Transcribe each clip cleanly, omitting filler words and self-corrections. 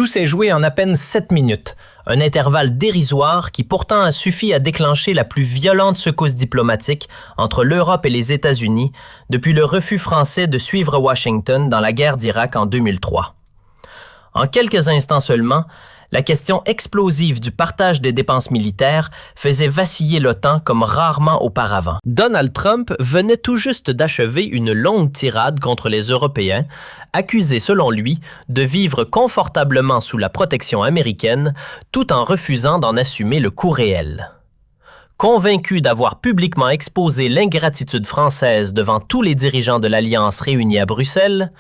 Tout s'est joué en à peine 7 minutes, un intervalle dérisoire qui pourtant a suffi à déclencher la plus violente secousse diplomatique entre l'Europe et les États-Unis depuis le refus français de suivre Washington dans la guerre d'Irak en 2003. En quelques instants seulement, la question explosive du partage des dépenses militaires faisait vaciller l'OTAN comme rarement auparavant. Donald Trump venait tout juste d'achever une longue tirade contre les Européens, accusés selon lui de vivre confortablement sous la protection américaine tout en refusant d'en assumer le coût réel. Convaincu d'avoir publiquement exposé l'ingratitude française devant tous les dirigeants de l'Alliance réunis à Bruxelles,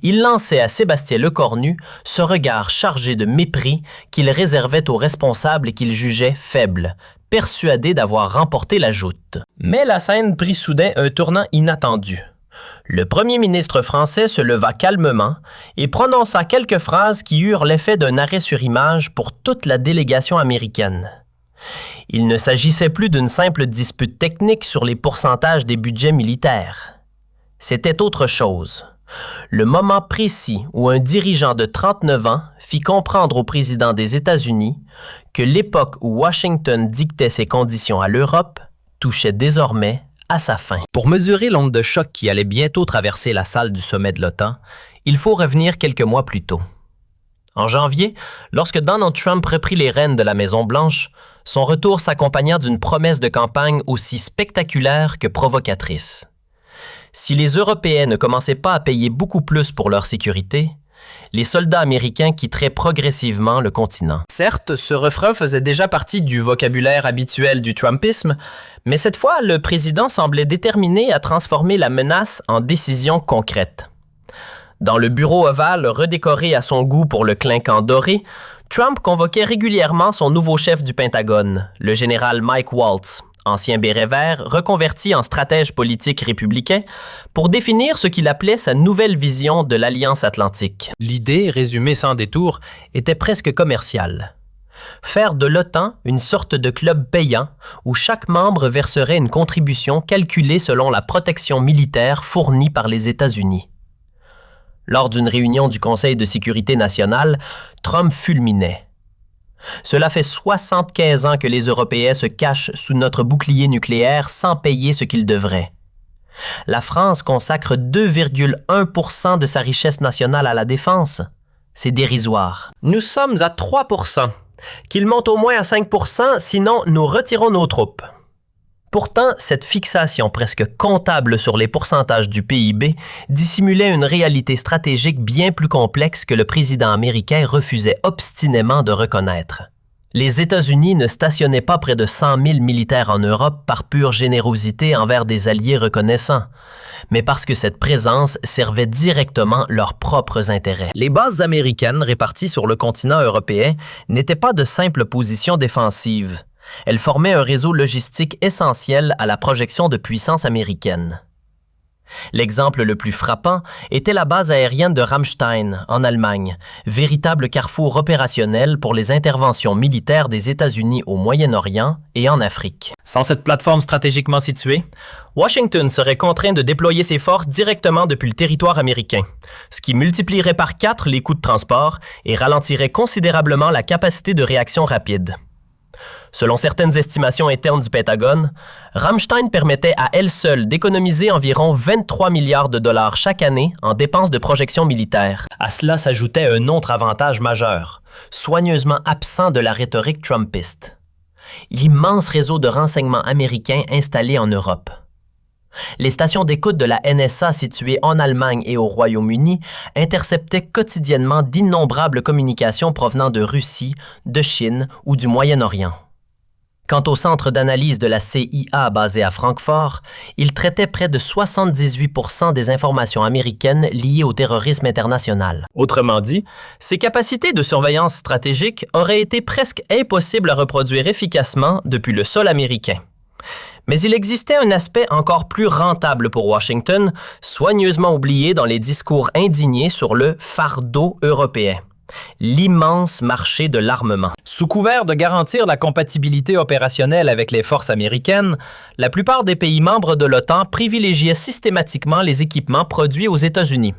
il lançait à Sébastien Lecornu ce regard chargé de mépris qu'il réservait aux responsables et qu'il jugeait faibles, persuadé d'avoir remporté la joute. Mais la scène prit soudain un tournant inattendu. Le premier ministre français se leva calmement et prononça quelques phrases qui eurent l'effet d'un arrêt sur image pour toute la délégation américaine. Il ne s'agissait plus d'une simple dispute technique sur les pourcentages des budgets militaires. C'était autre chose. Le moment précis où un dirigeant de 39 ans fit comprendre au président des États-Unis que l'époque où Washington dictait ses conditions à l'Europe touchait désormais à sa fin. Pour mesurer l'onde de choc qui allait bientôt traverser la salle du sommet de l'OTAN, il faut revenir quelques mois plus tôt. En janvier, lorsque Donald Trump reprit les rênes de la Maison-Blanche, son retour s'accompagna d'une promesse de campagne aussi spectaculaire que provocatrice. Si les Européens ne commençaient pas à payer beaucoup plus pour leur sécurité, les soldats américains quitteraient progressivement le continent. Certes, ce refrain faisait déjà partie du vocabulaire habituel du Trumpisme, mais cette fois, le président semblait déterminé à transformer la menace en décision concrète. Dans le bureau ovale redécoré à son goût pour le clinquant doré, Trump convoquait régulièrement son nouveau chef du Pentagone, le général Mike Waltz, ancien béret vert, reconverti en stratège politique républicain, pour définir ce qu'il appelait sa nouvelle vision de l'Alliance Atlantique. L'idée, résumée sans détour, était presque commerciale. Faire de l'OTAN une sorte de club payant où chaque membre verserait une contribution calculée selon la protection militaire fournie par les États-Unis. Lors d'une réunion du Conseil de sécurité nationale, Trump fulminait. Cela fait 75 ans que les Européens se cachent sous notre bouclier nucléaire sans payer ce qu'ils devraient. La France consacre 2,1% de sa richesse nationale à la défense. C'est dérisoire. Nous sommes à 3%. Qu'il monte au moins à 5%, sinon nous retirons nos troupes. Pourtant, cette fixation presque comptable sur les pourcentages du PIB dissimulait une réalité stratégique bien plus complexe que le président américain refusait obstinément de reconnaître. Les États-Unis ne stationnaient pas près de 100 000 militaires en Europe par pure générosité envers des alliés reconnaissants, mais parce que cette présence servait directement leurs propres intérêts. Les bases américaines réparties sur le continent européen n'étaient pas de simples positions défensives. Elles formaient un réseau logistique essentiel à la projection de puissance américaine. L'exemple le plus frappant était la base aérienne de Ramstein, en Allemagne, véritable carrefour opérationnel pour les interventions militaires des États-Unis au Moyen-Orient et en Afrique. Sans cette plateforme stratégiquement située, Washington serait contraint de déployer ses forces directement depuis le territoire américain, ce qui multiplierait par 4 les coûts de transport et ralentirait considérablement la capacité de réaction rapide. Selon certaines estimations internes du Pentagone, Ramstein permettait à elle seule d'économiser environ 23 milliards de dollars chaque année en dépenses de projection militaire. À cela s'ajoutait un autre avantage majeur, soigneusement absent de la rhétorique trumpiste: l'immense réseau de renseignement américain installé en Europe. Les stations d'écoute de la NSA situées en Allemagne et au Royaume-Uni interceptaient quotidiennement d'innombrables communications provenant de Russie, de Chine ou du Moyen-Orient. Quant au centre d'analyse de la CIA basé à Francfort, il traitait près de 78% des informations américaines liées au terrorisme international. Autrement dit, ces capacités de surveillance stratégique auraient été presque impossibles à reproduire efficacement depuis le sol américain. Mais il existait un aspect encore plus rentable pour Washington, soigneusement oublié dans les discours indignés sur le fardeau européen: l'immense marché de l'armement. Sous couvert de garantir la compatibilité opérationnelle avec les forces américaines, la plupart des pays membres de l'OTAN privilégiaient systématiquement les équipements produits aux États-Unis.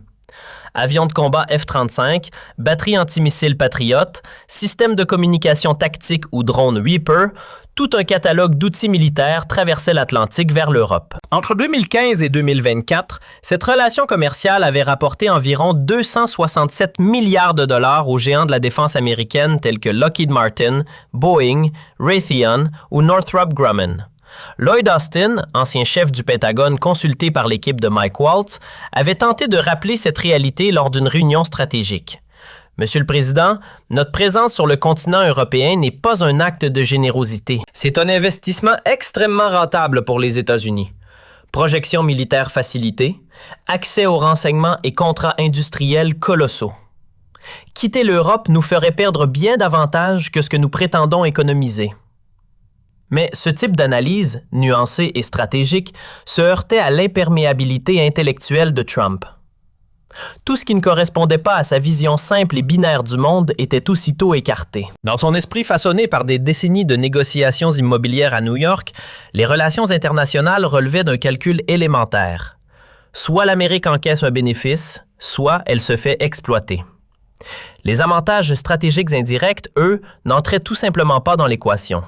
avions de combat F-35, batteries antimissiles Patriot, systèmes de communication tactique ou drones Reaper, tout un catalogue d'outils militaires traversait l'Atlantique vers l'Europe. Entre 2015 et 2024, cette relation commerciale avait rapporté environ 267 milliards de dollars aux géants de la défense américaine tels que Lockheed Martin, Boeing, Raytheon ou Northrop Grumman. Lloyd Austin, ancien chef du Pentagone consulté par l'équipe de Mike Waltz, avait tenté de rappeler cette réalité lors d'une réunion stratégique. Monsieur le Président, notre présence sur le continent européen n'est pas un acte de générosité. C'est un investissement extrêmement rentable pour les États-Unis. Projections militaires facilitées, accès aux renseignements et contrats industriels colossaux. Quitter l'Europe nous ferait perdre bien davantage que ce que nous prétendons économiser. Mais ce type d'analyse, nuancée et stratégique, se heurtait à l'imperméabilité intellectuelle de Trump. Tout ce qui ne correspondait pas à sa vision simple et binaire du monde était aussitôt écarté. Dans son esprit façonné par des décennies de négociations immobilières à New York, les relations internationales relevaient d'un calcul élémentaire. Soit l'Amérique encaisse un bénéfice, soit elle se fait exploiter. Les avantages stratégiques indirects, eux, n'entraient tout simplement pas dans l'équation.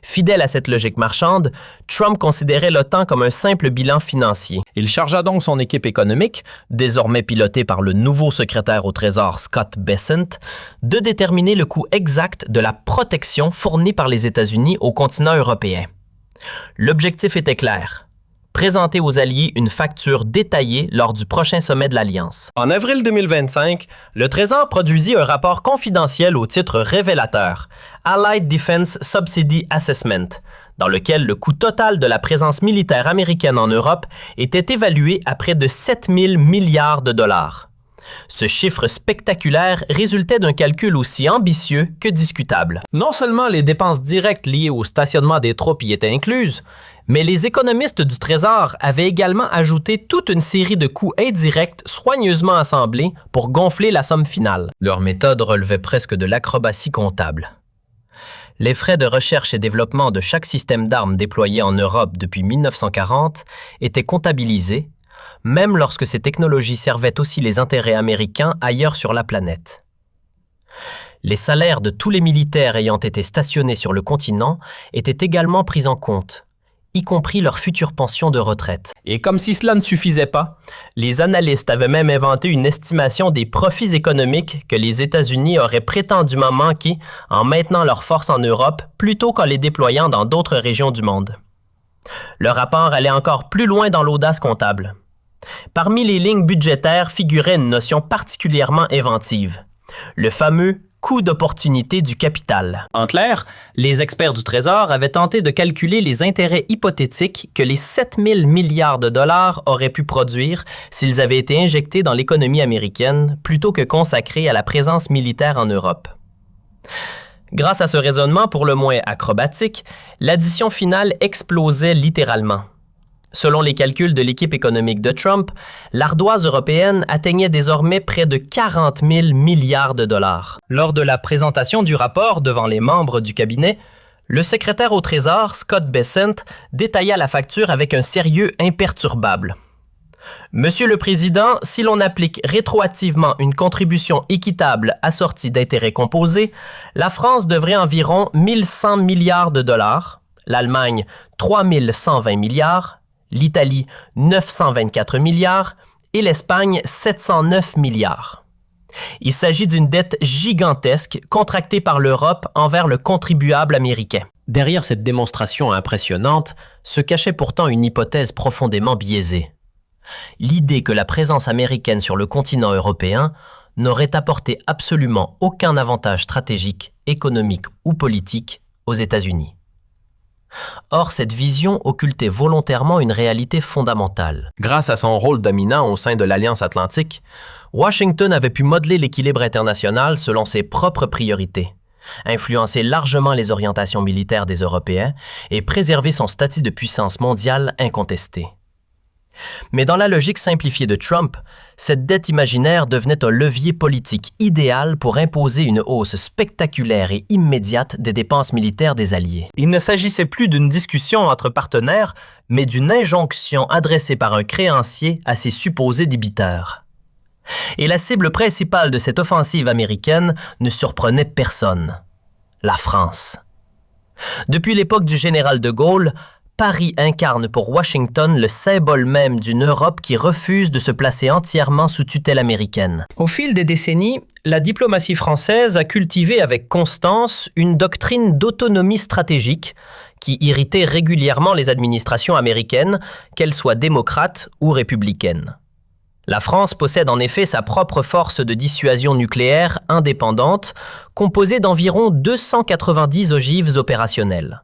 Fidèle à cette logique marchande, Trump considérait l'OTAN comme un simple bilan financier. Il chargea donc son équipe économique, désormais pilotée par le nouveau secrétaire au Trésor Scott Bessent, de déterminer le coût exact de la protection fournie par les États-Unis au continent européen. L'objectif était clair: présenter aux Alliés une facture détaillée lors du prochain sommet de l'Alliance. En avril 2025, le Trésor produisit un rapport confidentiel au titre révélateur, Allied Defense Subsidy Assessment, dans lequel le coût total de la présence militaire américaine en Europe était évalué à près de 7 000 milliards de dollars. Ce chiffre spectaculaire résultait d'un calcul aussi ambitieux que discutable. Non seulement les dépenses directes liées au stationnement des troupes y étaient incluses, mais les économistes du Trésor avaient également ajouté toute une série de coûts indirects soigneusement assemblés pour gonfler la somme finale. Leur méthode relevait presque de l'acrobatie comptable. Les frais de recherche et développement de chaque système d'armes déployé en Europe depuis 1940 étaient comptabilisés, même lorsque ces technologies servaient aussi les intérêts américains ailleurs sur la planète. Les salaires de tous les militaires ayant été stationnés sur le continent étaient également pris en compte, y compris leur future pension de retraite. Et comme si cela ne suffisait pas, les analystes avaient même inventé une estimation des profits économiques que les États-Unis auraient prétendument manqué en maintenant leurs forces en Europe plutôt qu'en les déployant dans d'autres régions du monde. Le rapport allait encore plus loin dans l'audace comptable. Parmi les lignes budgétaires figurait une notion particulièrement inventive, le fameux coût d'opportunité du capital. En clair, les experts du Trésor avaient tenté de calculer les intérêts hypothétiques que les 7 000 milliards de dollars auraient pu produire s'ils avaient été injectés dans l'économie américaine plutôt que consacrés à la présence militaire en Europe. Grâce à ce raisonnement pour le moins acrobatique, l'addition finale explosait littéralement. Selon les calculs de l'équipe économique de Trump, l'ardoise européenne atteignait désormais près de 40 000 milliards de dollars. Lors de la présentation du rapport devant les membres du cabinet, le secrétaire au Trésor, Scott Bessent, détailla la facture avec un sérieux imperturbable. Monsieur le Président, si l'on applique rétroactivement une contribution équitable assortie d'intérêts composés, la France devrait environ 1 100 milliards de dollars, l'Allemagne 3 120 milliards, l'Italie 924 milliards et l'Espagne 709 milliards. Il s'agit d'une dette gigantesque contractée par l'Europe envers le contribuable américain. Derrière cette démonstration impressionnante se cachait pourtant une hypothèse profondément biaisée. L'idée que la présence américaine sur le continent européen n'aurait apporté absolument aucun avantage stratégique, économique ou politique aux États-Unis. Or, cette vision occultait volontairement une réalité fondamentale. Grâce à son rôle dominant au sein de l'Alliance Atlantique, Washington avait pu modeler l'équilibre international selon ses propres priorités, influencer largement les orientations militaires des Européens et préserver son statut de puissance mondiale incontestée. Mais dans la logique simplifiée de Trump, cette dette imaginaire devenait un levier politique idéal pour imposer une hausse spectaculaire et immédiate des dépenses militaires des Alliés. Il ne s'agissait plus d'une discussion entre partenaires, mais d'une injonction adressée par un créancier à ses supposés débiteurs. Et la cible principale de cette offensive américaine ne surprenait personne: la France. Depuis l'époque du général de Gaulle, Paris incarne pour Washington le symbole même d'une Europe qui refuse de se placer entièrement sous tutelle américaine. Au fil des décennies, la diplomatie française a cultivé avec constance une doctrine d'autonomie stratégique qui irritait régulièrement les administrations américaines, qu'elles soient démocrates ou républicaines. La France possède en effet sa propre force de dissuasion nucléaire indépendante, composée d'environ 290 ogives opérationnelles.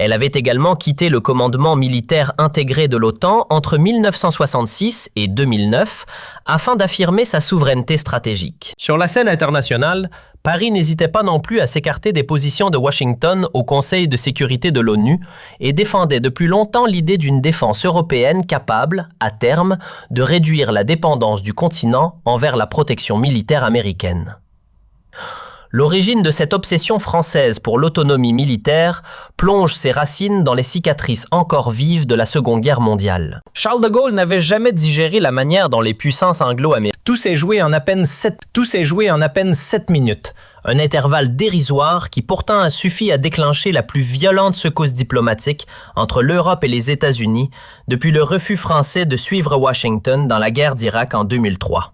Elle avait également quitté le commandement militaire intégré de l'OTAN entre 1966 et 2009 afin d'affirmer sa souveraineté stratégique. Sur la scène internationale, Paris n'hésitait pas non plus à s'écarter des positions de Washington au Conseil de sécurité de l'ONU et défendait depuis longtemps l'idée d'une défense européenne capable, à terme, de réduire la dépendance du continent envers la protection militaire américaine. L'origine de cette obsession française pour l'autonomie militaire plonge ses racines dans les cicatrices encore vives de la Seconde Guerre mondiale. Charles de Gaulle n'avait jamais digéré la manière dont les puissances anglo-américaines. Tout s'est joué en à peine 7 minutes, un intervalle dérisoire qui pourtant a suffi à déclencher la plus violente secousse diplomatique entre l'Europe et les États-Unis depuis le refus français de suivre Washington dans la guerre d'Irak en 2003.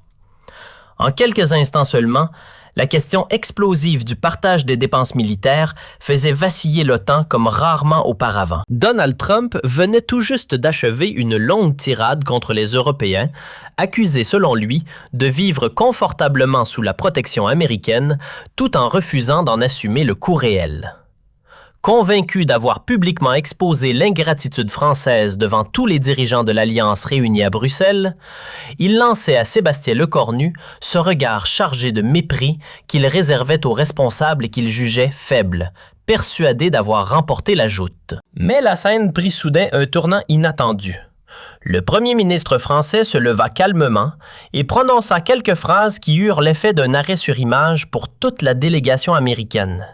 En quelques instants seulement, la question explosive du partage des dépenses militaires faisait vaciller l'OTAN comme rarement auparavant. Donald Trump venait tout juste d'achever une longue tirade contre les Européens, accusés selon lui de vivre confortablement sous la protection américaine tout en refusant d'en assumer le coût réel. Convaincu d'avoir publiquement exposé l'ingratitude française devant tous les dirigeants de l'Alliance réunis à Bruxelles, il lançait à Sébastien Lecornu ce regard chargé de mépris qu'il réservait aux responsables et qu'il jugeait faibles, persuadé d'avoir remporté la joute. Mais la scène prit soudain un tournant inattendu. Le premier ministre français se leva calmement et prononça quelques phrases qui eurent l'effet d'un arrêt sur image pour toute la délégation américaine.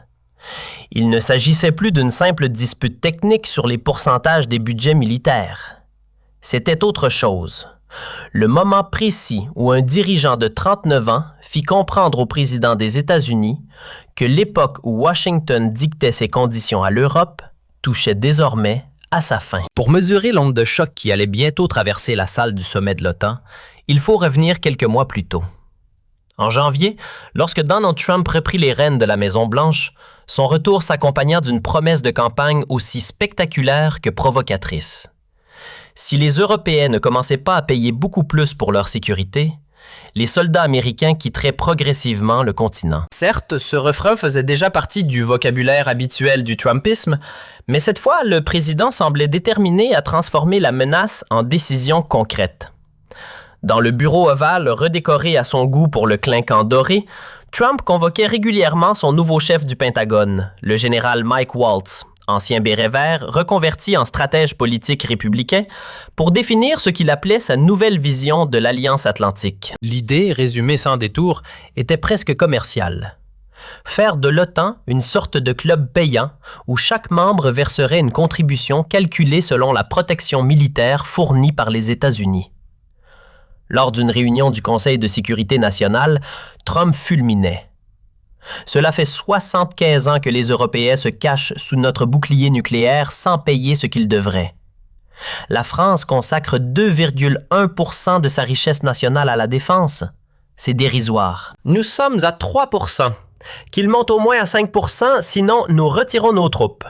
Il ne s'agissait plus d'une simple dispute technique sur les pourcentages des budgets militaires. C'était autre chose. Le moment précis où un dirigeant de 39 ans fit comprendre au président des États-Unis que l'époque où Washington dictait ses conditions à l'Europe touchait désormais à sa fin. Pour mesurer l'onde de choc qui allait bientôt traverser la salle du sommet de l'OTAN, il faut revenir quelques mois plus tôt. En janvier, lorsque Donald Trump reprit les rênes de la Maison-Blanche, son retour s'accompagna d'une promesse de campagne aussi spectaculaire que provocatrice. Si les Européens ne commençaient pas à payer beaucoup plus pour leur sécurité, les soldats américains quitteraient progressivement le continent. Certes, ce refrain faisait déjà partie du vocabulaire habituel du Trumpisme, mais cette fois, le président semblait déterminé à transformer la menace en décision concrète. Dans le bureau ovale redécoré à son goût pour le clinquant doré, Trump convoquait régulièrement son nouveau chef du Pentagone, le général Mike Waltz, ancien béret vert, reconverti en stratège politique républicain, pour définir ce qu'il appelait sa nouvelle vision de l'Alliance Atlantique. L'idée, résumée sans détour, était presque commerciale. Faire de l'OTAN une sorte de club payant où chaque membre verserait une contribution calculée selon la protection militaire fournie par les États-Unis. Lors d'une réunion du Conseil de sécurité nationale, Trump fulminait. Cela fait 75 ans que les Européens se cachent sous notre bouclier nucléaire sans payer ce qu'ils devraient. La France consacre 2,1% de sa richesse nationale à la défense. C'est dérisoire. Nous sommes à 3%. Qu'il monte au moins à 5%, sinon nous retirons nos troupes.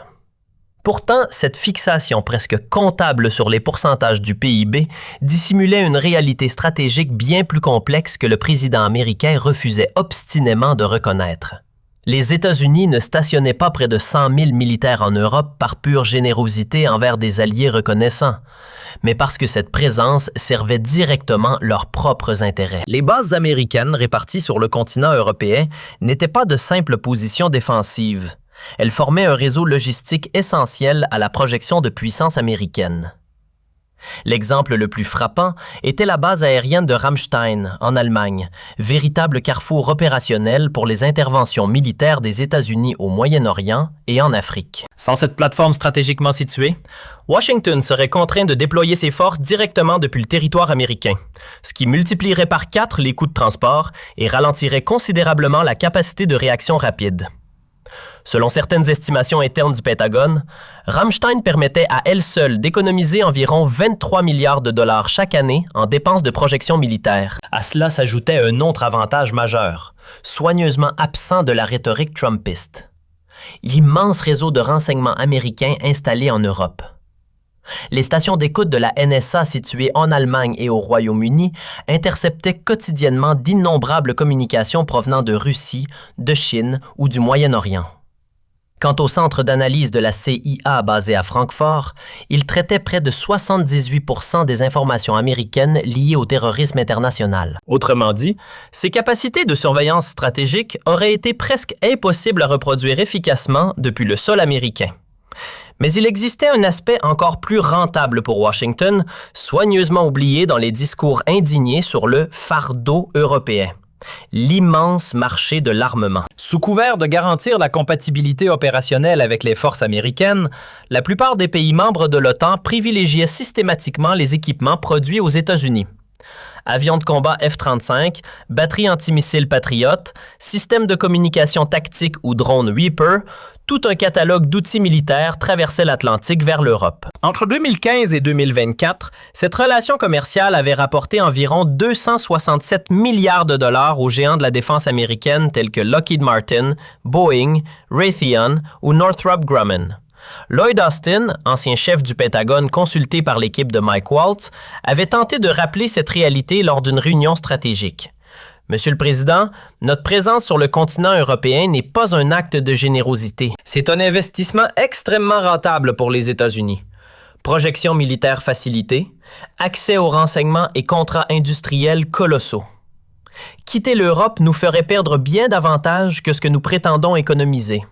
Pourtant, cette fixation presque comptable sur les pourcentages du PIB dissimulait une réalité stratégique bien plus complexe que le président américain refusait obstinément de reconnaître. Les États-Unis ne stationnaient pas près de 100 000 militaires en Europe par pure générosité envers des alliés reconnaissants, mais parce que cette présence servait directement leurs propres intérêts. Les bases américaines réparties sur le continent européen n'étaient pas de simples positions défensives. Elles formaient un réseau logistique essentiel à la projection de puissance américaine. L'exemple le plus frappant était la base aérienne de Ramstein, en Allemagne, véritable carrefour opérationnel pour les interventions militaires des États-Unis au Moyen-Orient et en Afrique. Sans cette plateforme stratégiquement située, Washington serait contraint de déployer ses forces directement depuis le territoire américain, ce qui multiplierait par 4 les coûts de transport et ralentirait considérablement la capacité de réaction rapide. Selon certaines estimations internes du Pentagone, Ramstein permettait à elle seule d'économiser environ 23 milliards de dollars chaque année en dépenses de projection militaire. À cela s'ajoutait un autre avantage majeur, soigneusement absent de la rhétorique trumpiste: l'immense réseau de renseignement américain installé en Europe. Les stations d'écoute de la NSA situées en Allemagne et au Royaume-Uni interceptaient quotidiennement d'innombrables communications provenant de Russie, de Chine ou du Moyen-Orient. Quant au centre d'analyse de la CIA basé à Francfort, il traitait près de 78% des informations américaines liées au terrorisme international. Autrement dit, ces capacités de surveillance stratégique auraient été presque impossibles à reproduire efficacement depuis le sol américain. Mais il existait un aspect encore plus rentable pour Washington, soigneusement oublié dans les discours indignés sur le fardeau européen: l'immense marché de l'armement. Sous couvert de garantir la compatibilité opérationnelle avec les forces américaines, la plupart des pays membres de l'OTAN privilégiaient systématiquement les équipements produits aux États-Unis. Avions de combat F-35, batteries antimissiles Patriot, systèmes de communication tactique ou drones Reaper, tout un catalogue d'outils militaires traversait l'Atlantique vers l'Europe. Entre 2015 et 2024, cette relation commerciale avait rapporté environ 267 milliards de dollars aux géants de la défense américaine tels que Lockheed Martin, Boeing, Raytheon ou Northrop Grumman. Lloyd Austin, ancien chef du Pentagone consulté par l'équipe de Mike Waltz, avait tenté de rappeler cette réalité lors d'une réunion stratégique. Monsieur le Président, notre présence sur le continent européen n'est pas un acte de générosité. C'est un investissement extrêmement rentable pour les États-Unis. Projection militaire facilitée, accès aux renseignements et contrats industriels colossaux. Quitter l'Europe nous ferait perdre bien davantage que ce que nous prétendons économiser.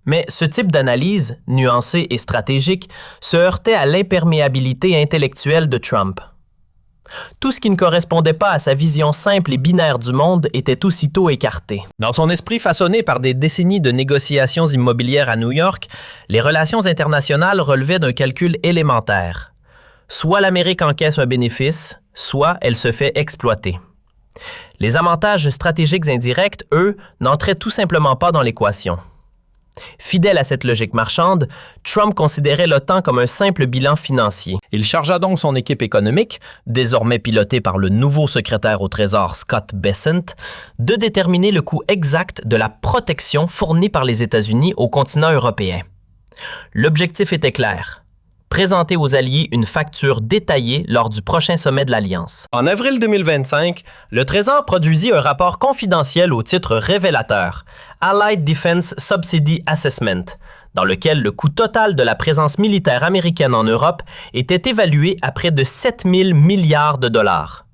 Mais ce type d'analyse, nuancée et stratégique, se heurtait à l'imperméabilité intellectuelle de Trump. Tout ce qui ne correspondait pas à sa vision simple et binaire du monde était aussitôt écarté. Dans son esprit façonné par des décennies de négociations immobilières à New York, les relations internationales relevaient d'un calcul élémentaire. Soit l'Amérique encaisse un bénéfice, soit elle se fait exploiter. Les avantages stratégiques indirects, eux, n'entraient tout simplement pas dans l'équation. Fidèle à cette logique marchande, Trump considérait l'OTAN comme un simple bilan financier. Il chargea donc son équipe économique, désormais pilotée par le nouveau secrétaire au Trésor Scott Bessent, de déterminer le coût exact de la protection fournie par les États-Unis au continent européen. L'objectif était clair: présenter aux Alliés une facture détaillée lors du prochain sommet de l'Alliance. En avril 2025, le Trésor produisit un rapport confidentiel au titre révélateur, Allied Defense Subsidy Assessment, dans lequel le coût total de la présence militaire américaine en Europe était évalué à près de 7 000 milliards de dollars.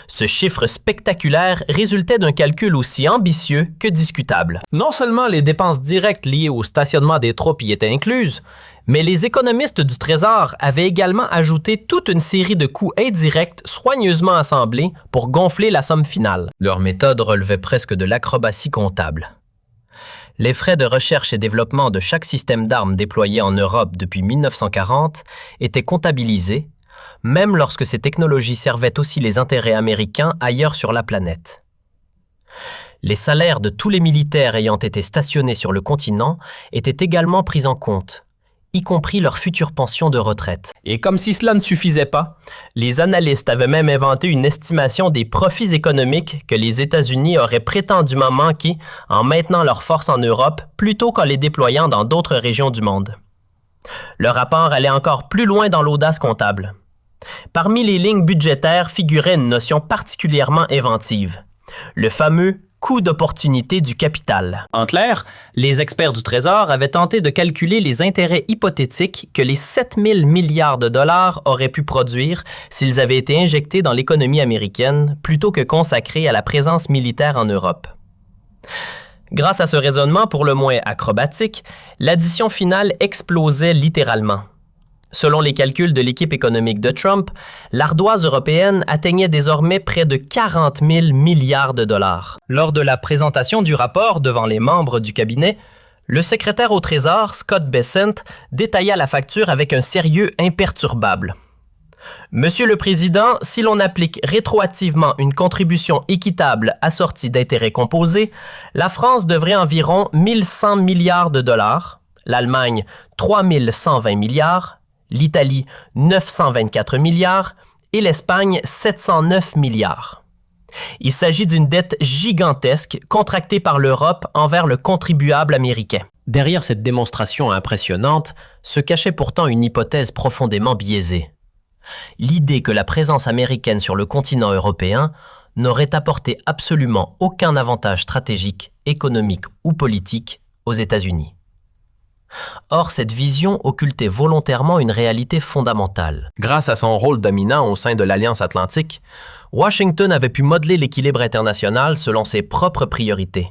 Ce chiffre spectaculaire résultait d'un calcul aussi ambitieux que discutable. Non seulement les dépenses directes liées au stationnement des troupes y étaient incluses, mais les économistes du Trésor avaient également ajouté toute une série de coûts indirects soigneusement assemblés pour gonfler la somme finale. Leur méthode relevait presque de l'acrobatie comptable. Les frais de recherche et développement de chaque système d'armes déployé en Europe depuis 1940 étaient comptabilisés, même lorsque ces technologies servaient aussi les intérêts américains ailleurs sur la planète. Les salaires de tous les militaires ayant été stationnés sur le continent étaient également pris en compte, y compris leur future pension de retraite. Et comme si cela ne suffisait pas, les analystes avaient même inventé une estimation des profits économiques que les États-Unis auraient prétendument manqué en maintenant leurs forces en Europe plutôt qu'en les déployant dans d'autres régions du monde. Le rapport allait encore plus loin dans l'audace comptable. Parmi les lignes budgétaires figurait une notion particulièrement inventive, le fameux coût d'opportunité du capital. En clair, les experts du Trésor avaient tenté de calculer les intérêts hypothétiques que les 7 000 milliards de dollars auraient pu produire s'ils avaient été injectés dans l'économie américaine plutôt que consacrés à la présence militaire en Europe. Grâce à ce raisonnement pour le moins acrobatique, l'addition finale explosait littéralement. Selon les calculs de l'équipe économique de Trump, l'ardoise européenne atteignait désormais près de 40 000 milliards de dollars. Lors de la présentation du rapport devant les membres du cabinet, le secrétaire au Trésor, Scott Bessent, détailla la facture avec un sérieux imperturbable. « Monsieur le Président, si l'on applique rétroactivement une contribution équitable assortie d'intérêts composés, la France devrait environ 1 100 milliards de dollars, l'Allemagne 3 120 milliards, l'Italie 924 milliards et l'Espagne 709 milliards. Il s'agit d'une dette gigantesque contractée par l'Europe envers le contribuable américain. Derrière cette démonstration impressionnante se cachait pourtant une hypothèse profondément biaisée. L'idée que la présence américaine sur le continent européen n'aurait apporté absolument aucun avantage stratégique, économique ou politique aux États-Unis. Or, cette vision occultait volontairement une réalité fondamentale. Grâce à son rôle dominant au sein de l'Alliance atlantique, Washington avait pu modeler l'équilibre international selon ses propres priorités,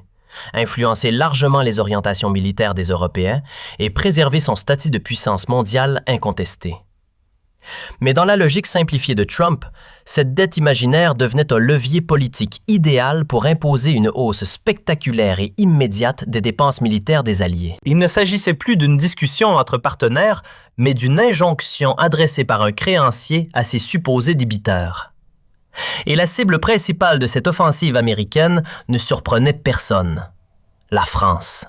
influencer largement les orientations militaires des Européens et préserver son statut de puissance mondiale incontestée. Mais dans la logique simplifiée de Trump, cette dette imaginaire devenait un levier politique idéal pour imposer une hausse spectaculaire et immédiate des dépenses militaires des Alliés. Il ne s'agissait plus d'une discussion entre partenaires, mais d'une injonction adressée par un créancier à ses supposés débiteurs. Et la cible principale de cette offensive américaine ne surprenait personne: la France.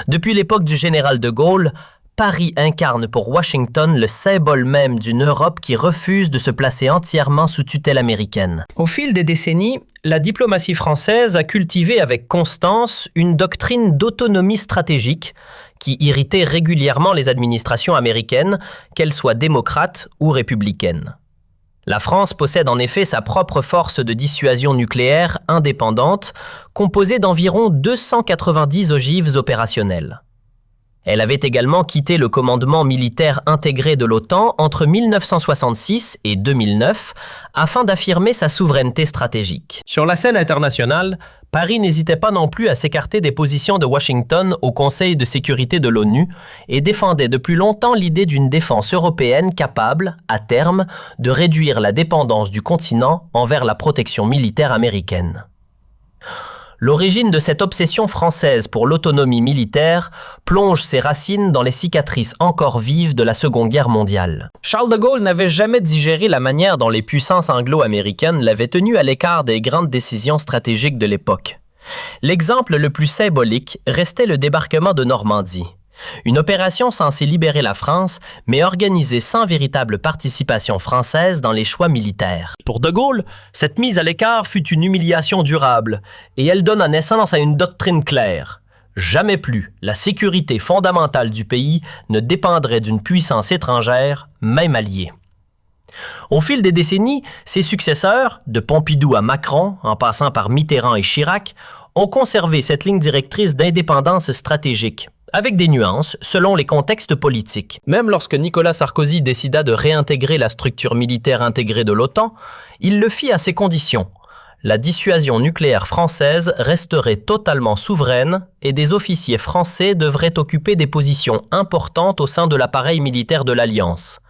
Depuis l'époque du général de Gaulle, Paris incarne pour Washington le symbole même d'une Europe qui refuse de se placer entièrement sous tutelle américaine. Au fil des décennies, la diplomatie française a cultivé avec constance une doctrine d'autonomie stratégique qui irritait régulièrement les administrations américaines, qu'elles soient démocrates ou républicaines. La France possède en effet sa propre force de dissuasion nucléaire indépendante, composée d'environ 290 ogives opérationnelles. Elle avait également quitté le commandement militaire intégré de l'OTAN entre 1966 et 2009 afin d'affirmer sa souveraineté stratégique. Sur la scène internationale, Paris n'hésitait pas non plus à s'écarter des positions de Washington au Conseil de sécurité de l'ONU et défendait depuis longtemps l'idée d'une défense européenne capable, à terme, de réduire la dépendance du continent envers la protection militaire américaine. L'origine de cette obsession française pour l'autonomie militaire plonge ses racines dans les cicatrices encore vives de la Seconde Guerre mondiale. Charles de Gaulle n'avait jamais digéré la manière dont les puissances anglo-américaines l'avaient tenu à l'écart des grandes décisions stratégiques de l'époque. L'exemple le plus symbolique restait le débarquement de Normandie. Une opération censée libérer la France, mais organisée sans véritable participation française dans les choix militaires. Pour de Gaulle, cette mise à l'écart fut une humiliation durable, et elle donna naissance à une doctrine claire. Jamais plus la sécurité fondamentale du pays ne dépendrait d'une puissance étrangère, même alliée. Au fil des décennies, ses successeurs, de Pompidou à Macron, en passant par Mitterrand et Chirac, ont conservé cette ligne directrice d'indépendance stratégique, avec des nuances selon les contextes politiques. Même lorsque Nicolas Sarkozy décida de réintégrer la structure militaire intégrée de l'OTAN, il le fit à ces conditions. La dissuasion nucléaire française resterait totalement souveraine et des officiers français devraient occuper des positions importantes au sein de l'appareil militaire de l'Alliance.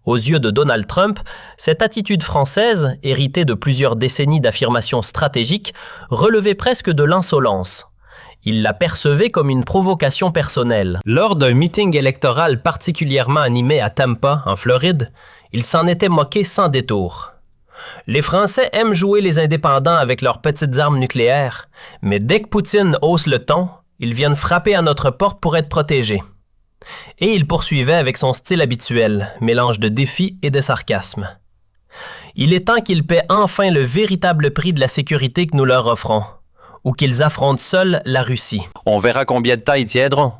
Aux yeux de Donald Trump, cette attitude française, héritée de plusieurs décennies d'affirmations stratégiques, relevait presque de l'insolence. Il la percevait comme une provocation personnelle. Lors d'un meeting électoral particulièrement animé à Tampa, en Floride, il s'en était moqué sans détour. Les Français aiment jouer les indépendants avec leurs petites armes nucléaires, mais dès que Poutine hausse le ton, ils viennent frapper à notre porte pour être protégés. Et il poursuivait avec son style habituel, mélange de défi et de sarcasme. Il est temps qu'ils paient enfin le véritable prix de la sécurité que nous leur offrons, ou qu'ils affrontent seuls la Russie. On verra combien de temps ils tiendront.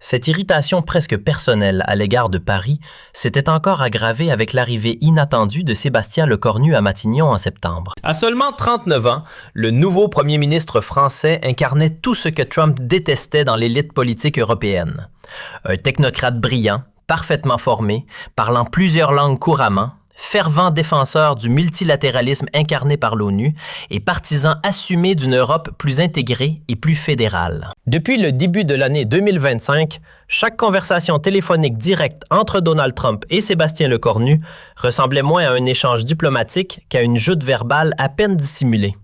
Cette irritation presque personnelle à l'égard de Paris s'était encore aggravée avec l'arrivée inattendue de Sébastien Lecornu à Matignon en septembre. À seulement 39 ans, le nouveau premier ministre français incarnait tout ce que Trump détestait dans l'élite politique européenne. Un technocrate brillant, parfaitement formé, parlant plusieurs langues couramment, fervent défenseur du multilatéralisme incarné par l'ONU et partisan assumé d'une Europe plus intégrée et plus fédérale. Depuis le début de l'année 2025, chaque conversation téléphonique directe entre Donald Trump et Sébastien Lecornu ressemblait moins à un échange diplomatique qu'à une joute verbale à peine dissimulée.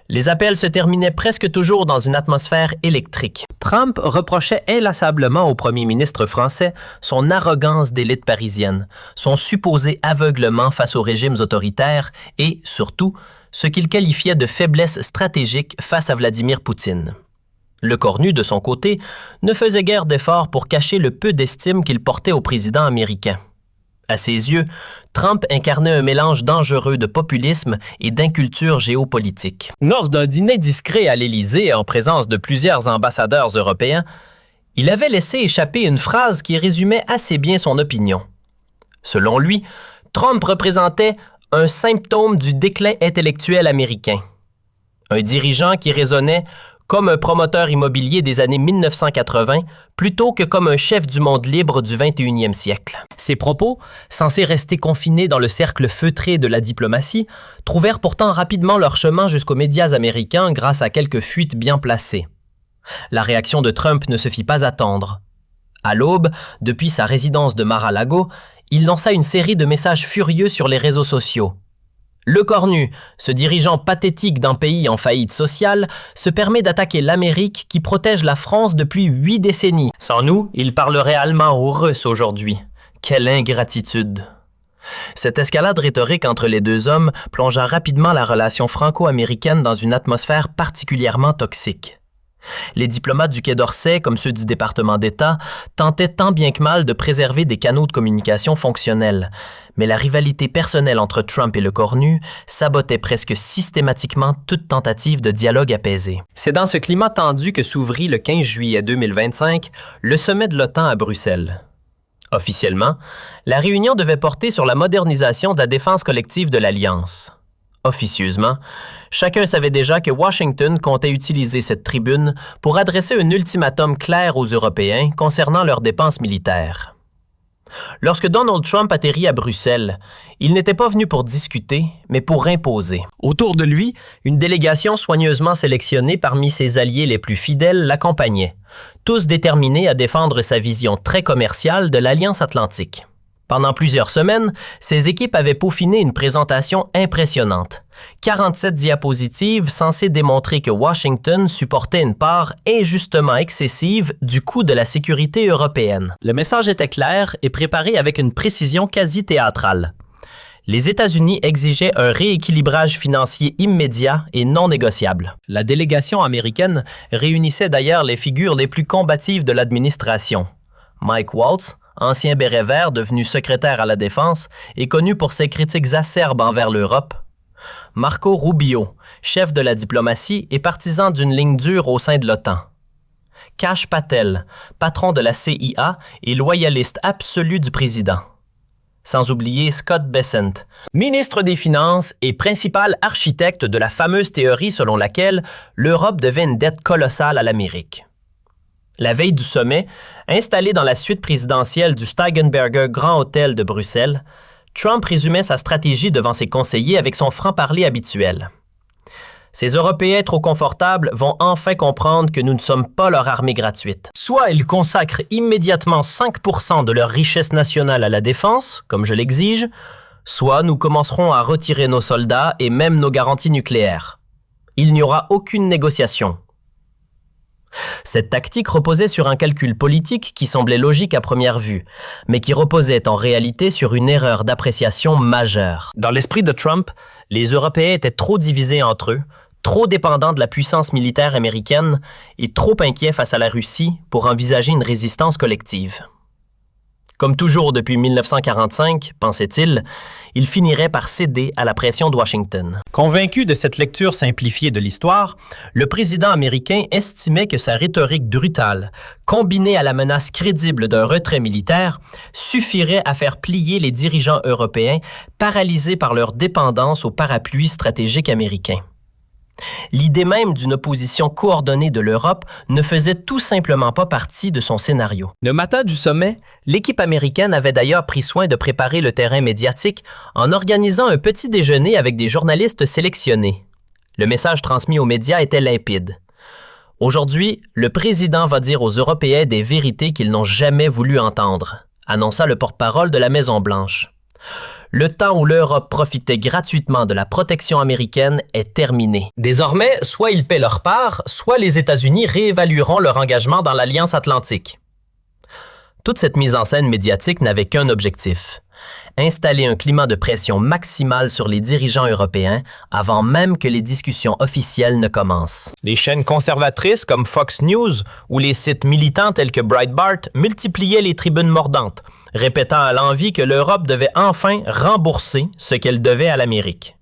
Les appels se terminaient presque toujours dans une atmosphère électrique. Trump reprochait inlassablement au premier ministre français son arrogance d'élite parisienne, son supposé aveuglement face aux régimes autoritaires et, surtout, ce qu'il qualifiait de faiblesse stratégique face à Vladimir Poutine. Lecornu, de son côté, ne faisait guère d'efforts pour cacher le peu d'estime qu'il portait au président américain. À ses yeux, Trump incarnait un mélange dangereux de populisme et d'inculture géopolitique. Lors d'un dîner discret à l'Élysée en présence de plusieurs ambassadeurs européens, il avait laissé échapper une phrase qui résumait assez bien son opinion. Selon lui, Trump représentait un symptôme du déclin intellectuel américain. Un dirigeant qui raisonnait comme un promoteur immobilier des années 1980 plutôt que comme un chef du monde libre du 21e siècle. Ces propos, censés rester confinés dans le cercle feutré de la diplomatie, trouvèrent pourtant rapidement leur chemin jusqu'aux médias américains grâce à quelques fuites bien placées. La réaction de Trump ne se fit pas attendre. À l'aube, depuis sa résidence de Mar-a-Lago, il lança une série de messages furieux sur les réseaux sociaux. Lecornu, ce dirigeant pathétique d'un pays en faillite sociale, se permet d'attaquer l'Amérique qui protège la France depuis 8 décennies. Sans nous, il parlerait allemand ou russe aujourd'hui. Quelle ingratitude! Cette escalade rhétorique entre les deux hommes plongea rapidement la relation franco-américaine dans une atmosphère particulièrement toxique. Les diplomates du Quai d'Orsay, comme ceux du département d'État, tentaient tant bien que mal de préserver des canaux de communication fonctionnels. Mais la rivalité personnelle entre Trump et Lecornu sabotait presque systématiquement toute tentative de dialogue apaisé. C'est dans ce climat tendu que s'ouvrit le 15 juillet 2025 le sommet de l'OTAN à Bruxelles. Officiellement, la réunion devait porter sur la modernisation de la défense collective de l'Alliance. Officieusement, chacun savait déjà que Washington comptait utiliser cette tribune pour adresser un ultimatum clair aux Européens concernant leurs dépenses militaires. Lorsque Donald Trump atterrit à Bruxelles, il n'était pas venu pour discuter, mais pour imposer. Autour de lui, une délégation soigneusement sélectionnée parmi ses alliés les plus fidèles l'accompagnait, tous déterminés à défendre sa vision très commerciale de l'Alliance atlantique. Pendant plusieurs semaines, ces équipes avaient peaufiné une présentation impressionnante. 47 diapositives censées démontrer que Washington supportait une part injustement excessive du coût de la sécurité européenne. Le message était clair et préparé avec une précision quasi théâtrale. Les États-Unis exigeaient un rééquilibrage financier immédiat et non négociable. La délégation américaine réunissait d'ailleurs les figures les plus combatives de l'administration. Mike Waltz, ancien béret vert devenu secrétaire à la Défense et connu pour ses critiques acerbes envers l'Europe. Marco Rubio, chef de la diplomatie et partisan d'une ligne dure au sein de l'OTAN. Kash Patel, patron de la CIA et loyaliste absolu du président. Sans oublier Scott Bessent, ministre des Finances et principal architecte de la fameuse théorie selon laquelle l'Europe devait une dette colossale à l'Amérique. La veille du sommet, installé dans la suite présidentielle du Steigenberger Grand Hôtel de Bruxelles, Trump résumait sa stratégie devant ses conseillers avec son franc-parler habituel. Ces Européens trop confortables vont enfin comprendre que nous ne sommes pas leur armée gratuite. Soit ils consacrent immédiatement 5% de leur richesse nationale à la défense, comme je l'exige, soit nous commencerons à retirer nos soldats et même nos garanties nucléaires. Il n'y aura aucune négociation. Cette tactique reposait sur un calcul politique qui semblait logique à première vue, mais qui reposait en réalité sur une erreur d'appréciation majeure. Dans l'esprit de Trump, les Européens étaient trop divisés entre eux, trop dépendants de la puissance militaire américaine et trop inquiets face à la Russie pour envisager une résistance collective. Comme toujours depuis 1945, pensait-il, il finirait par céder à la pression de Washington. Convaincu de cette lecture simplifiée de l'histoire, le président américain estimait que sa rhétorique brutale, combinée à la menace crédible d'un retrait militaire, suffirait à faire plier les dirigeants européens paralysés par leur dépendance au parapluie stratégique américain. L'idée même d'une opposition coordonnée de l'Europe ne faisait tout simplement pas partie de son scénario. Le matin du sommet, l'équipe américaine avait d'ailleurs pris soin de préparer le terrain médiatique en organisant un petit déjeuner avec des journalistes sélectionnés. Le message transmis aux médias était limpide. Aujourd'hui, le président va dire aux Européens des vérités qu'ils n'ont jamais voulu entendre, annonça le porte-parole de la Maison-Blanche. Le temps où l'Europe profitait gratuitement de la protection américaine est terminé. Désormais, soit ils paient leur part, soit les États-Unis réévalueront leur engagement dans l'Alliance atlantique. Toute cette mise en scène médiatique n'avait qu'un objectif: installer un climat de pression maximale sur les dirigeants européens avant même que les discussions officielles ne commencent. Les chaînes conservatrices comme Fox News ou les sites militants tels que Breitbart multipliaient les tribunes mordantes, répétant à l'envi que l'Europe devait enfin rembourser ce qu'elle devait à l'Amérique.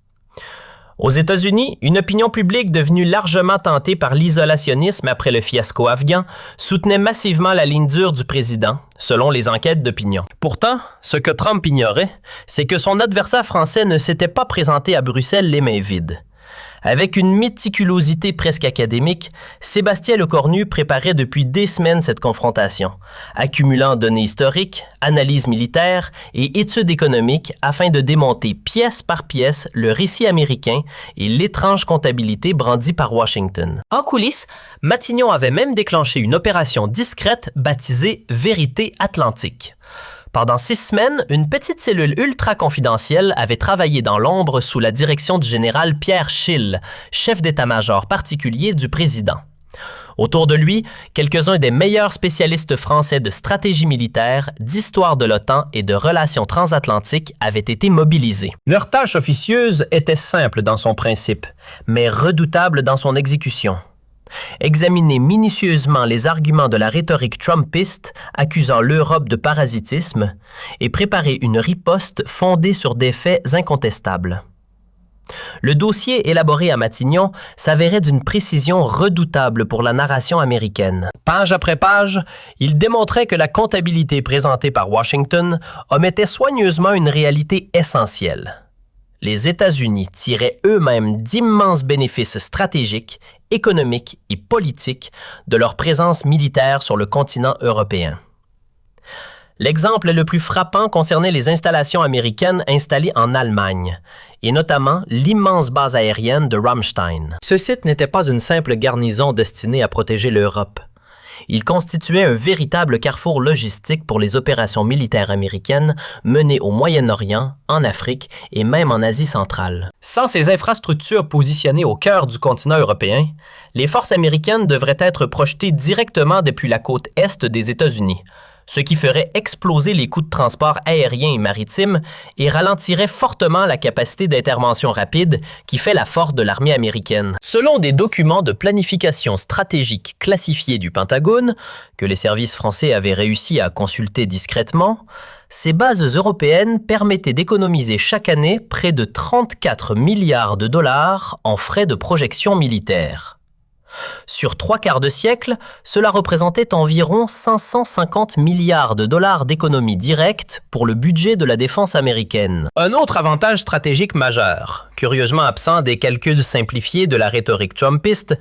Aux États-Unis, une opinion publique devenue largement tentée par l'isolationnisme après le fiasco afghan soutenait massivement la ligne dure du président, selon les enquêtes d'opinion. Pourtant, ce que Trump ignorait, c'est que son adversaire français ne s'était pas présenté à Bruxelles les mains vides. Avec une méticulosité presque académique, Sébastien Lecornu préparait depuis des semaines cette confrontation, accumulant données historiques, analyses militaires et études économiques afin de démonter pièce par pièce le récit américain et l'étrange comptabilité brandie par Washington. En coulisses, Matignon avait même déclenché une opération discrète baptisée « Vérité Atlantique ». Pendant 6 semaines, une petite cellule ultra-confidentielle avait travaillé dans l'ombre sous la direction du général Pierre Schill, chef d'état-major particulier du président. Autour de lui, quelques-uns des meilleurs spécialistes français de stratégie militaire, d'histoire de l'OTAN et de relations transatlantiques avaient été mobilisés. Leur tâche officieuse était simple dans son principe, mais redoutable dans son exécution. Examiner minutieusement les arguments de la rhétorique trumpiste accusant l'Europe de parasitisme et préparer une riposte fondée sur des faits incontestables. Le dossier élaboré à Matignon s'avérait d'une précision redoutable pour la narration américaine. Page après page, il démontrait que la comptabilité présentée par Washington omettait soigneusement une réalité essentielle. Les États-Unis tiraient eux-mêmes d'immenses bénéfices stratégiques, économiques et politiques de leur présence militaire sur le continent européen. L'exemple le plus frappant concernait les installations américaines installées en Allemagne, et notamment l'immense base aérienne de Ramstein. Ce site n'était pas une simple garnison destinée à protéger l'Europe. Il constituait un véritable carrefour logistique pour les opérations militaires américaines menées au Moyen-Orient, en Afrique et même en Asie centrale. Sans ces infrastructures positionnées au cœur du continent européen, les forces américaines devraient être projetées directement depuis la côte est des États-Unis, ce qui ferait exploser les coûts de transport aérien et maritime et ralentirait fortement la capacité d'intervention rapide qui fait la force de l'armée américaine. Selon des documents de planification stratégique classifiés du Pentagone, que les services français avaient réussi à consulter discrètement, ces bases européennes permettaient d'économiser chaque année près de 34 milliards de dollars en frais de projection militaire. Sur 3/4 de siècle, cela représentait environ 550 milliards de dollars d'économies directes pour le budget de la défense américaine. Un autre avantage stratégique majeur, curieusement absent des calculs simplifiés de la rhétorique trumpiste,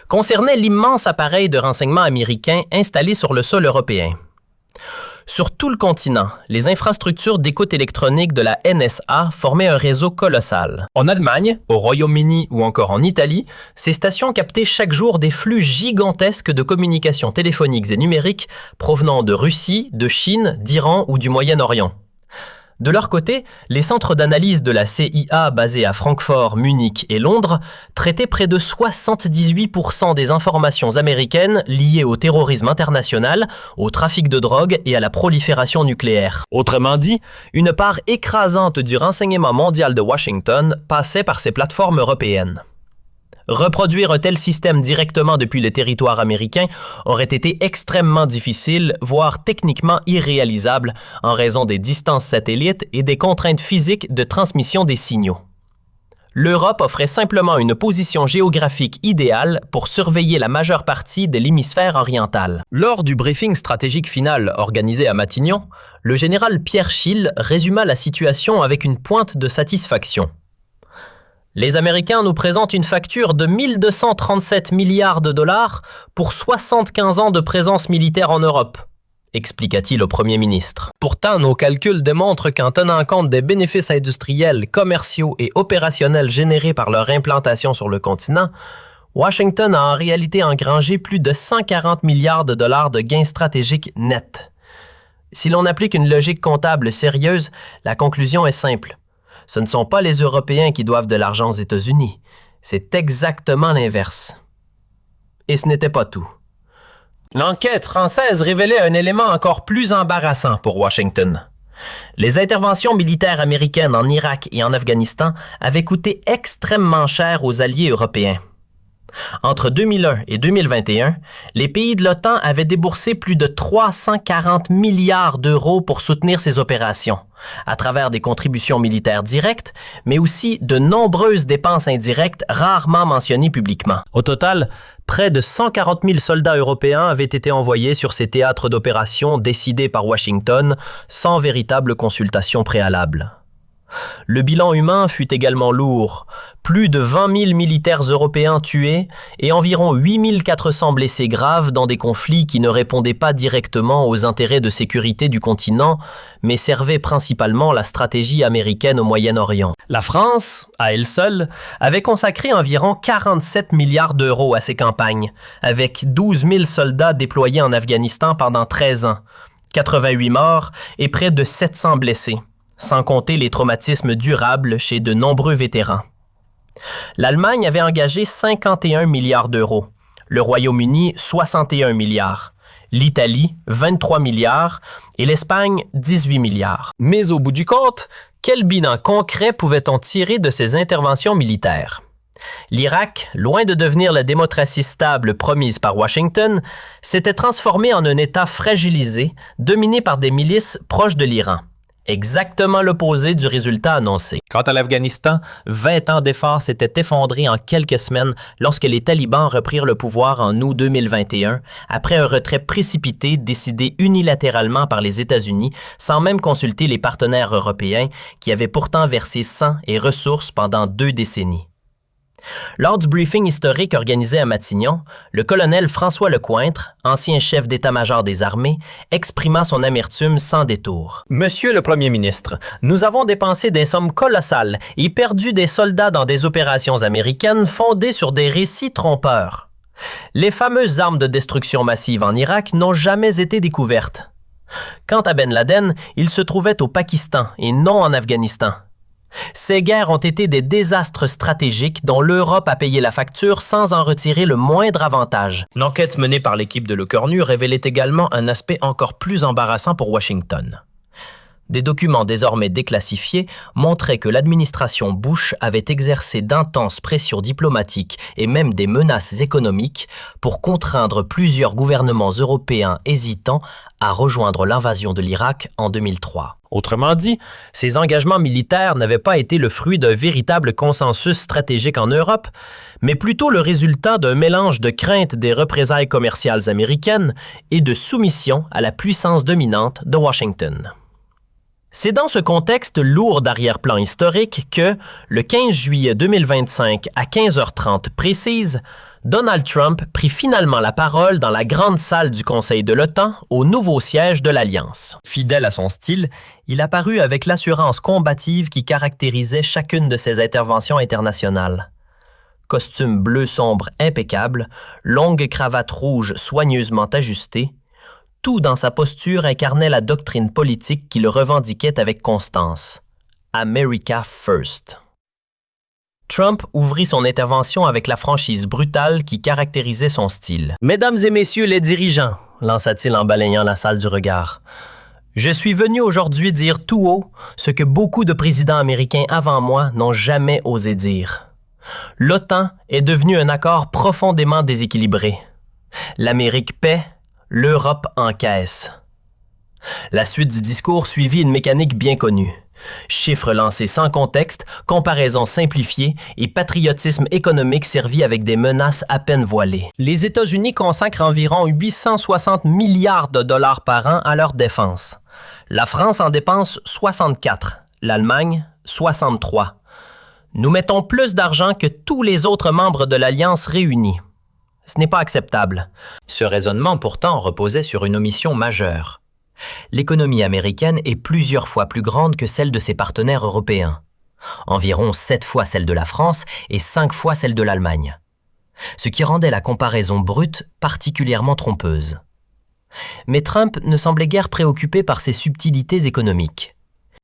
concernait l'immense appareil de renseignement américain installé sur le sol européen. Sur tout le continent, les infrastructures d'écoute électronique de la NSA formaient un réseau colossal. En Allemagne, au Royaume-Uni ou encore en Italie, ces stations captaient chaque jour des flux gigantesques de communications téléphoniques et numériques provenant de Russie, de Chine, d'Iran ou du Moyen-Orient. De leur côté, les centres d'analyse de la CIA basés à Francfort, Munich et Londres traitaient près de 78% des informations américaines liées au terrorisme international, au trafic de drogue et à la prolifération nucléaire. Autrement dit, une part écrasante du renseignement mondial de Washington passait par ces plateformes européennes. Reproduire un tel système directement depuis le territoire américain aurait été extrêmement difficile, voire techniquement irréalisable, en raison des distances satellites et des contraintes physiques de transmission des signaux. L'Europe offrait simplement une position géographique idéale pour surveiller la majeure partie de l'hémisphère oriental. Lors du briefing stratégique final organisé à Matignon, le général Pierre Schill résuma la situation avec une pointe de satisfaction. Les Américains nous présentent une facture de 1237 milliards de dollars pour 75 ans de présence militaire en Europe, expliqua-t-il au Premier ministre. Pourtant, nos calculs démontrent qu'en tenant compte des bénéfices industriels, commerciaux et opérationnels générés par leur implantation sur le continent, Washington a en réalité engrangé plus de 140 milliards de dollars de gains stratégiques nets. Si l'on applique une logique comptable sérieuse, la conclusion est simple. Ce ne sont pas les Européens qui doivent de l'argent aux États-Unis. C'est exactement l'inverse. Et ce n'était pas tout. L'enquête française révélait un élément encore plus embarrassant pour Washington. Les interventions militaires américaines en Irak et en Afghanistan avaient coûté extrêmement cher aux alliés européens. Entre 2001 et 2021, les pays de l'OTAN avaient déboursé plus de 340 milliards d'euros pour soutenir ces opérations, à travers des contributions militaires directes, mais aussi de nombreuses dépenses indirectes rarement mentionnées publiquement. Au total, près de 140 000 soldats européens avaient été envoyés sur ces théâtres d'opérations décidés par Washington sans véritable consultation préalable. Le bilan humain fut également lourd. Plus de 20 000 militaires européens tués et environ 8 400 blessés graves dans des conflits qui ne répondaient pas directement aux intérêts de sécurité du continent, mais servaient principalement la stratégie américaine au Moyen-Orient. La France, à elle seule, avait consacré environ 47 milliards d'euros à ces campagnes, avec 12 000 soldats déployés en Afghanistan pendant 13 ans, 88 morts et près de 700 blessés, sans compter les traumatismes durables chez de nombreux vétérans. L'Allemagne avait engagé 51 milliards d'euros, le Royaume-Uni 61 milliards, l'Italie 23 milliards et l'Espagne 18 milliards. Mais au bout du compte, quel bilan concret pouvait-on tirer de ces interventions militaires? L'Irak, loin de devenir la démocratie stable promise par Washington, s'était transformé en un État fragilisé, dominé par des milices proches de l'Iran. Exactement l'opposé du résultat annoncé. Quant à l'Afghanistan, 20 ans d'efforts s'étaient effondrés en quelques semaines lorsque les talibans reprirent le pouvoir en août 2021, après un retrait précipité décidé unilatéralement par les États-Unis sans même consulter les partenaires européens qui avaient pourtant versé sang et ressources pendant 2 décennies. Lors du briefing historique organisé à Matignon, le colonel François Lecointre, ancien chef d'état-major des armées, exprima son amertume sans détour. « Monsieur le Premier ministre, nous avons dépensé des sommes colossales et perdu des soldats dans des opérations américaines fondées sur des récits trompeurs. Les fameuses armes de destruction massive en Irak n'ont jamais été découvertes. Quant à Ben Laden, il se trouvait au Pakistan et non en Afghanistan. Ces guerres ont été des désastres stratégiques dont l'Europe a payé la facture sans en retirer le moindre avantage. » L'enquête menée par l'équipe de Lecornu révélait également un aspect encore plus embarrassant pour Washington. Des documents désormais déclassifiés montraient que l'administration Bush avait exercé d'intenses pressions diplomatiques et même des menaces économiques pour contraindre plusieurs gouvernements européens hésitants à rejoindre l'invasion de l'Irak en 2003. Autrement dit, ces engagements militaires n'avaient pas été le fruit d'un véritable consensus stratégique en Europe, mais plutôt le résultat d'un mélange de crainte des représailles commerciales américaines et de soumission à la puissance dominante de Washington. C'est dans ce contexte lourd d'arrière-plan historique que, le 15 juillet 2025 à 15h30 précise, Donald Trump prit finalement la parole dans la grande salle du Conseil de l'OTAN au nouveau siège de l'Alliance. Fidèle à son style, il apparut avec l'assurance combative qui caractérisait chacune de ses interventions internationales. Costume bleu sombre impeccable, longue cravate rouge soigneusement ajustée, tout dans sa posture incarnait la doctrine politique qui le revendiquait avec constance. America First. Trump ouvrit son intervention avec la franchise brutale qui caractérisait son style. « Mesdames et messieurs les dirigeants », lança-t-il en balayant la salle du regard, « je suis venu aujourd'hui dire tout haut ce que beaucoup de présidents américains avant moi n'ont jamais osé dire. L'OTAN est devenu un accord profondément déséquilibré. L'Amérique paie, l'Europe encaisse. » La suite du discours suivit une mécanique bien connue. Chiffres lancés sans contexte, comparaisons simplifiées et patriotisme économique servi avec des menaces à peine voilées. Les États-Unis consacrent environ 860 milliards de dollars par an à leur défense. La France en dépense 64, l'Allemagne 63. Nous mettons plus d'argent que tous les autres membres de l'Alliance réunis. Ce n'est pas acceptable. Ce raisonnement pourtant reposait sur une omission majeure. L'économie américaine est plusieurs fois plus grande que celle de ses partenaires européens. Environ 7 fois celle de la France et 5 fois celle de l'Allemagne. Ce qui rendait la comparaison brute particulièrement trompeuse. Mais Trump ne semblait guère préoccupé par ces subtilités économiques.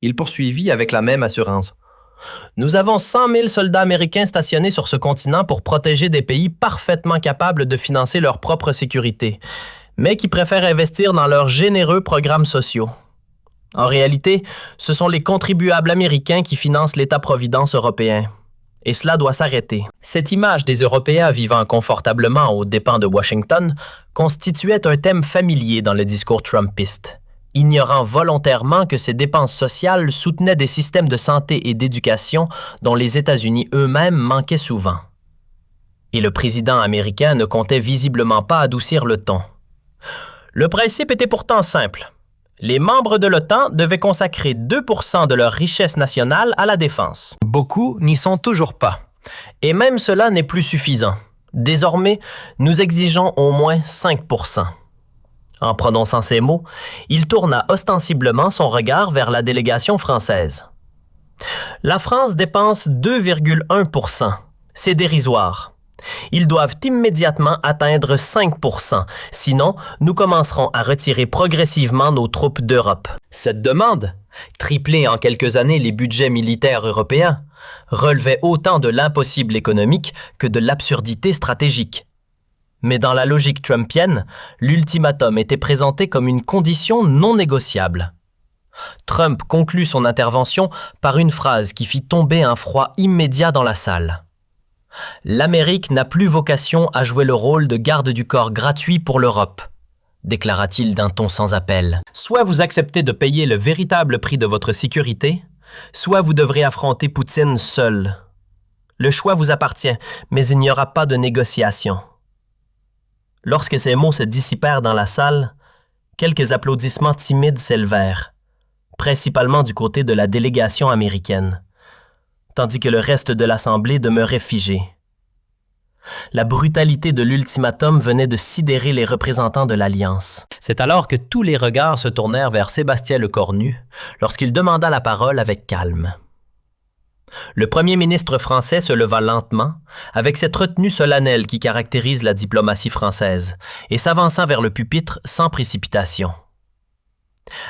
Il poursuivit avec la même assurance. Nous avons 100 000 soldats américains stationnés sur ce continent pour protéger des pays parfaitement capables de financer leur propre sécurité, mais qui préfèrent investir dans leurs généreux programmes sociaux. En réalité, ce sont les contribuables américains qui financent l'État-providence européen. Et cela doit s'arrêter. Cette image des Européens vivant confortablement aux dépens de Washington constituait un thème familier dans le discours trumpiste, ignorant volontairement que ces dépenses sociales soutenaient des systèmes de santé et d'éducation dont les États-Unis eux-mêmes manquaient souvent. Et le président américain ne comptait visiblement pas adoucir le ton. Le principe était pourtant simple. Les membres de l'OTAN devaient consacrer 2% de leur richesse nationale à la défense. Beaucoup n'y sont toujours pas. Et même cela n'est plus suffisant. Désormais, nous exigeons au moins 5%. En prononçant ces mots, il tourna ostensiblement son regard vers la délégation française. La France dépense 2,1%. C'est dérisoire. Ils doivent immédiatement atteindre 5%, sinon nous commencerons à retirer progressivement nos troupes d'Europe. Cette demande, tripler en quelques années les budgets militaires européens, relevait autant de l'impossible économique que de l'absurdité stratégique. Mais dans la logique trumpienne, l'ultimatum était présenté comme une condition non négociable. Trump conclut son intervention par une phrase qui fit tomber un froid immédiat dans la salle. « L'Amérique n'a plus vocation à jouer le rôle de garde du corps gratuit pour l'Europe », déclara-t-il d'un ton sans appel. « Soit vous acceptez de payer le véritable prix de votre sécurité, soit vous devrez affronter Poutine seul. Le choix vous appartient, mais il n'y aura pas de négociation. » Lorsque ces mots se dissipèrent dans la salle, quelques applaudissements timides s'élevèrent, principalement du côté de la délégation américaine, tandis que le reste de l'Assemblée demeurait figé. La brutalité de l'ultimatum venait de sidérer les représentants de l'Alliance. C'est alors que tous les regards se tournèrent vers Sébastien Lecornu, lorsqu'il demanda la parole avec calme. Le premier ministre français se leva lentement, avec cette retenue solennelle qui caractérise la diplomatie française, et s'avança vers le pupitre sans précipitation.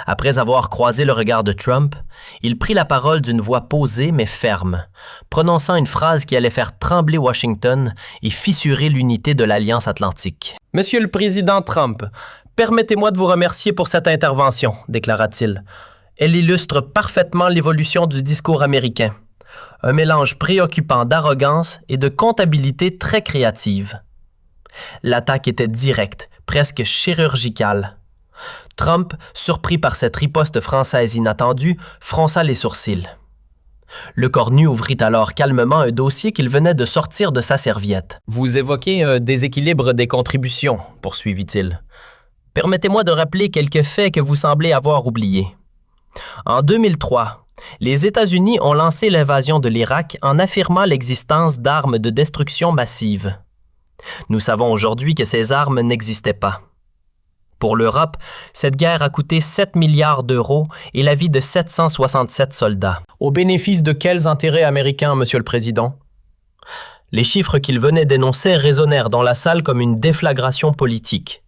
Après avoir croisé le regard de Trump, il prit la parole d'une voix posée mais ferme, prononçant une phrase qui allait faire trembler Washington et fissurer l'unité de l'Alliance Atlantique. « Monsieur le Président Trump, permettez-moi de vous remercier pour cette intervention, déclara-t-il. Elle illustre parfaitement l'évolution du discours américain. Un mélange préoccupant d'arrogance et de comptabilité très créative. L'attaque était directe, presque chirurgicale. Trump, surpris par cette riposte française inattendue, fronça les sourcils. Lecornu ouvrit alors calmement un dossier qu'il venait de sortir de sa serviette. « Vous évoquez un déséquilibre des contributions, poursuivit-il. Permettez-moi de rappeler quelques faits que vous semblez avoir oubliés. En 2003, les États-Unis ont lancé l'invasion de l'Irak en affirmant l'existence d'armes de destruction massive. Nous savons aujourd'hui que ces armes n'existaient pas. Pour l'Europe, cette guerre a coûté 7 milliards d'euros et la vie de 767 soldats. Au bénéfice de quels intérêts américains, Monsieur le Président? Les chiffres qu'il venait d'énoncer résonnèrent dans la salle comme une déflagration politique.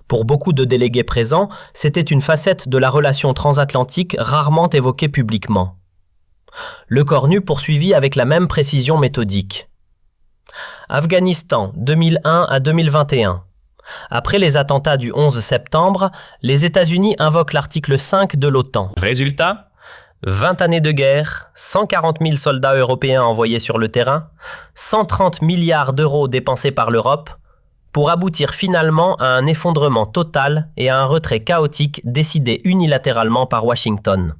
Pour beaucoup de délégués présents, c'était une facette de la relation transatlantique rarement évoquée publiquement. Lecornu poursuivit avec la même précision méthodique. Afghanistan, 2001 à 2021. Après les attentats du 11 septembre, les États-Unis invoquent l'article 5 de l'OTAN. Résultat? 20 années de guerre, 140 000 soldats européens envoyés sur le terrain, 130 milliards d'euros dépensés par l'Europe, pour aboutir finalement à un effondrement total et à un retrait chaotique décidé unilatéralement par Washington.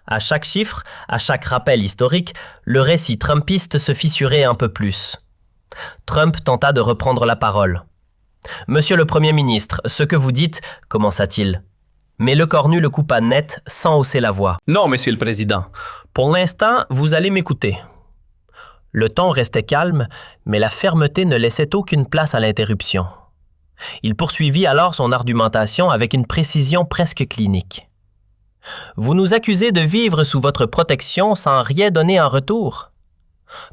À chaque chiffre, à chaque rappel historique, le récit trumpiste se fissurait un peu plus. Trump tenta de reprendre la parole. « Monsieur le Premier ministre, ce que vous dites, commença-t-il. Mais Lecornu le coupa net, sans hausser la voix. « Non, Monsieur le Président. Pour l'instant, vous allez m'écouter. » Le ton restait calme, mais la fermeté ne laissait aucune place à l'interruption. Il poursuivit alors son argumentation avec une précision presque clinique. « Vous nous accusez de vivre sous votre protection sans rien donner en retour.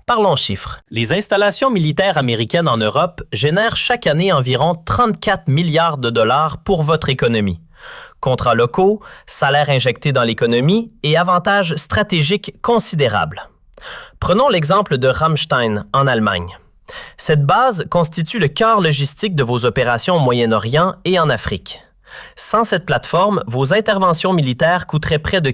Parlons chiffres. Les installations militaires américaines en Europe génèrent chaque année environ 34 milliards de dollars pour votre économie. Contrats locaux, salaires injectés dans l'économie et avantages stratégiques considérables. Prenons l'exemple de Ramstein en Allemagne. Cette base constitue le cœur logistique de vos opérations au Moyen-Orient et en Afrique. Sans cette plateforme, vos interventions militaires coûteraient près de